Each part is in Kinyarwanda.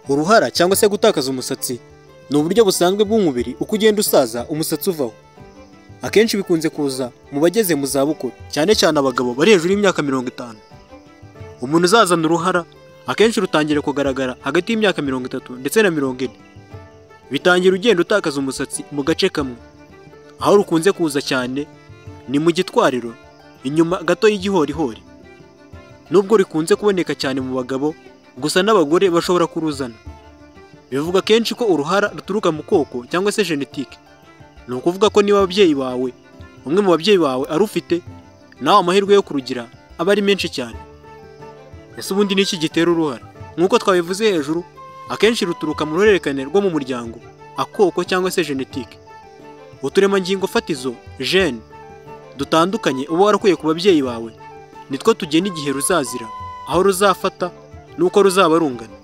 Uruhara cyangwa se gutakaza umusatsi ni uburyo busanzwe bw'umubiri uko ugenda usaza umusatsi uvaho. Akenshi bikunze kuza mu bageze mu zabukuru, cyane cyane abagabo bari hejuru y'imyaka 50. Umuntu uzazana uruhara akenshi rutangira kugaragara hagati y'imyaka 30 ndetse na 40. Bitangira ugenda utakaza umusatsi mu gace kamwe. Aho rukunze kuza cyane ni mu gitwariro, inyuma gato y'igihorihori. Nubwo rikunze kuboneka cyane mu bagabo, gusa n'abagore bashobora kuruzana. Bivuga kenshi ko uruhara ruturuka mu koko cyangwa se genetike. Ni ukuvuga ko niba ababyeyi bawe, umwe mu babyeyi bawe arufite, nawe amahirwe yo kurugira aba ari menshi cyane. Ese ubundi ni iki gitera uruhara? Nk'uko twabivuze hejuru, akenshi ruturuka mu ruhererekane rwo mu muryango, akoko cyangwa se genetike. Uturemangingo fatizo gene dutandukanye uba warakuye ku babyeyi bawe, nitwo tugena igihe ruzazira, aho ruzafata nuko ruzaba rungana.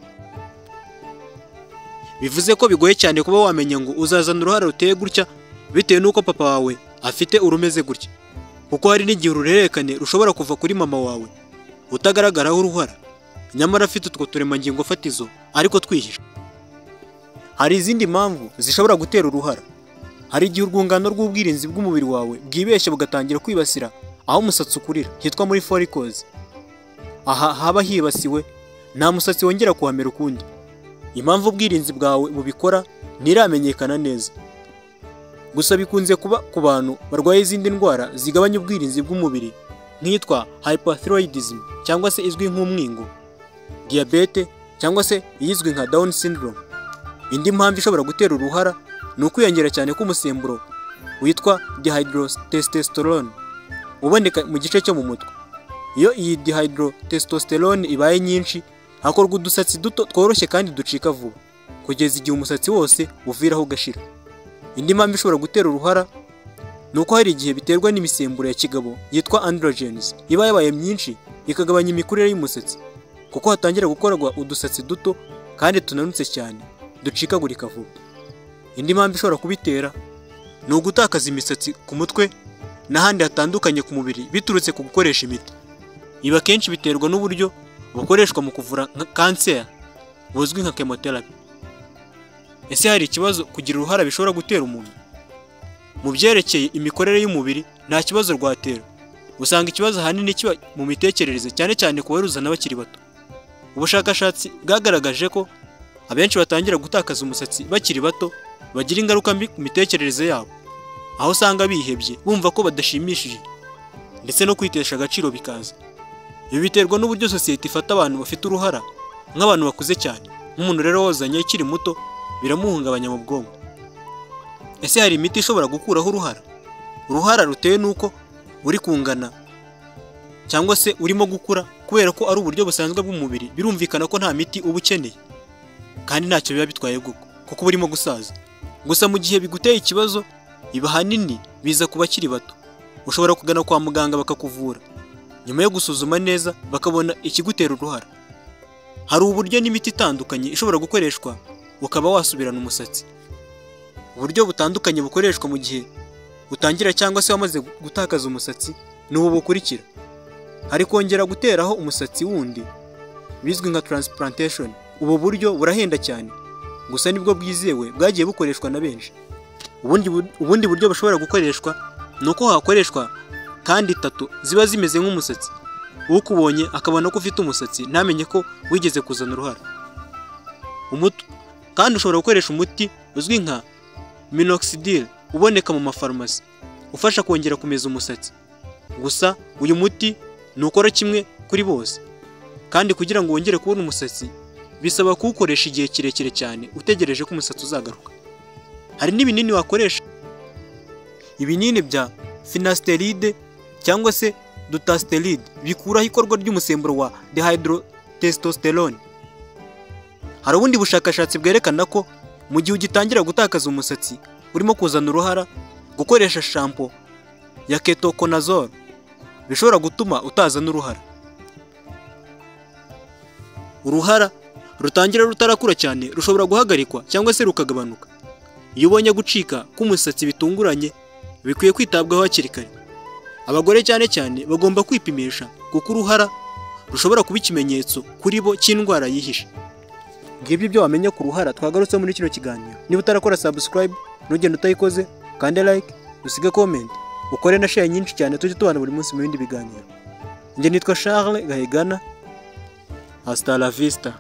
Bivuze ko bigoye cyane kuba wamenya ngo uzazana uruhara ruteye gutya bitewe nuko papa wawe afite urumeze gutya, kuko hari n'igihe uruhererekane rushobora kuva kuri mama wawe utagaragaraho uruhara, nyamara afite utwo turemangingo fatizo ariko twihisha. Hari izindi mpamvu zishobora gutera uruhara. Hari igihe urwungano rw'ubwirinzi bw'umubiri wawe bwibeshya bugatangira kwibasira aho umusatsi ukurira, hitwa muri follicles. Aha haba hibasiwe, nta musatsi wongera kuhamera ukundi. Impamvu ubwirinzi bwawe bubikora ntiramenyekana neza. Gusa bikunze kuba ku bantu barwaye izindi ndwara zigabanya ubwirinzi bw'umubiri, nk'iyitwa hypothyroidism cyangwa se izwi nk'umwingo, diabete cyangwa se iyizwi nka Down syndrome. Indi mpamvu ishobora gutera uruhara ni ukwiyongera cyane k'umusemburo witwa dihydrotestosterone uboneka mu gice cyo mu mutwe. Iyo iyi dihydrotestosterone ibaye nyinshi, hakorwa udusatsi duto tworoshye kandi ducika vuba, kugeza igihe umusatsi wose uviraho ugashira. Indi mpamvu ishobora gutera uruhara ni uko hari igihe biterwa n'imisemburo ya kigabo yitwa androgens iba yabaye myinshi, ikagabanya imikurire y'umusatsi, kuko hatangira gukorwa udusatsi duto kandi tunanutse cyane ducikagurika vuba. Indi mpamvu ishobora kubitera ni ugutakaza imisatsi ku mutwe n'ahandi hatandukanye ku mubiri biturutse ku gukoresha imiti. Ibi akenshi biterwa n'uburyo bukoreshwa mu kuvura kanseri buzwi nka chemotherapy. Ese hari ikibazo kugira uruhara bishobora gutera umuntu? Mu byerekeye imikorere y'umubiri nta kibazo rwatera. Usanga ikibazo ahanini kiba mu mitekerereze, cyane cyane ku baruzana bakiri bato. Ubushakashatsi bwagaragaje ko abenshi batangira gutakaza umusatsi bakiri bato bagira ingaruka mbi ku mitekerereze yabo, aho usanga bihebye, bumva ko badashimishije, ndetse no kwitesha agaciro bikaza. Ibi biterwa n'uburyo sosiyete ifata abantu bafite uruhara nk'abantu bakuze cyane. Nk'umuntu rero wazanye akiri muto biramuhungabanya mu bwonko. Ese hari imiti ishobora gukuraho uruhara? Uruhara rutewe nuko uri kungana cyangwa se urimo gukura, kubera ko ari uburyo busanzwe bw'umubiri, birumvikana ko nta miti uba ukeneye, kandi ntacyo biba bitwaye kuko urimo gusaza. Gusa mu gihe biguteye ikibazo, iba ahanini biza ku bakiri bato. Ushobora kugana kwa muganga bakakuvura, nyuma yo gusuzuma neza bakabona ikigutera uruhara. Hari uburyo n'imiti itandukanye ishobora gukoreshwa ukaba wasubirana umusatsi. Uburyo butandukanye bukoreshwa mu gihe utangira cyangwa se wamaze gutakaza umusatsi ni ubu bukurikira. Hari kongera guteraho umusatsi wundi bizwi nka transplantation. Ubu buryo burahenda cyane, gusa nibwo bwizewe bwagiye bukoreshwa na benshi. Ubundi buryo bushobora gukoreshwa ni uko hakoreshwa kandi tatu ziba zimeze nk'umusatsi. Ukubonye akabona ko ufite umusatsi ntamenye ko wigeze kuzana uruhara. Kandi ushobora gukoresha umuti uzwi nka minoxidil uboneka mu mafarumasi, ufasha kongera kumeza umusatsi. Gusa uyu muti nukora kimwe kuri bose, kandi kugira ngo wongere kubona umusatsi bisaba kuwukoresha igihe kirekire cyane utegereje ko umusatsi uzagaruka. Hari n'ibinini wakoresha. Ibinini bya finasteride cyangwa se dutasteride bikuraho ikorwa ry'umusemburo wa dihydrotestosterone. Hari ubundi bushakashatsi bwerekana ko mu gihe ugitangira gutakaza umusatsi urimo kuzana uruhara, gukoresha shampoo ya ketoconazole bishobora gutuma utazana uruhara. Uruhara rutangira rutarakura cyane rushobora guhagarikwa cyangwa se rukagabanuka. Iyo ubonye gucika k'umusatsi bitunguranye, bikwiye kwitabwaho hakiri kare. Abagore cyane cyane bagomba kwipimisha kuko uruhara rushobora kuba ikimenyetso kuri bo cy'indwara yihishe. ngibyo ibyo wamenye ku ruhara twagarutse muri kino kiganiro. Niba utarakora subscribe ntugende utayikoze, kandi like, usige comment, ukore na share nyinshi cyane, tujye tubana buri munsi mu bindi biganiro. Njye nitwa Charles Gahigana. Hasta la vista.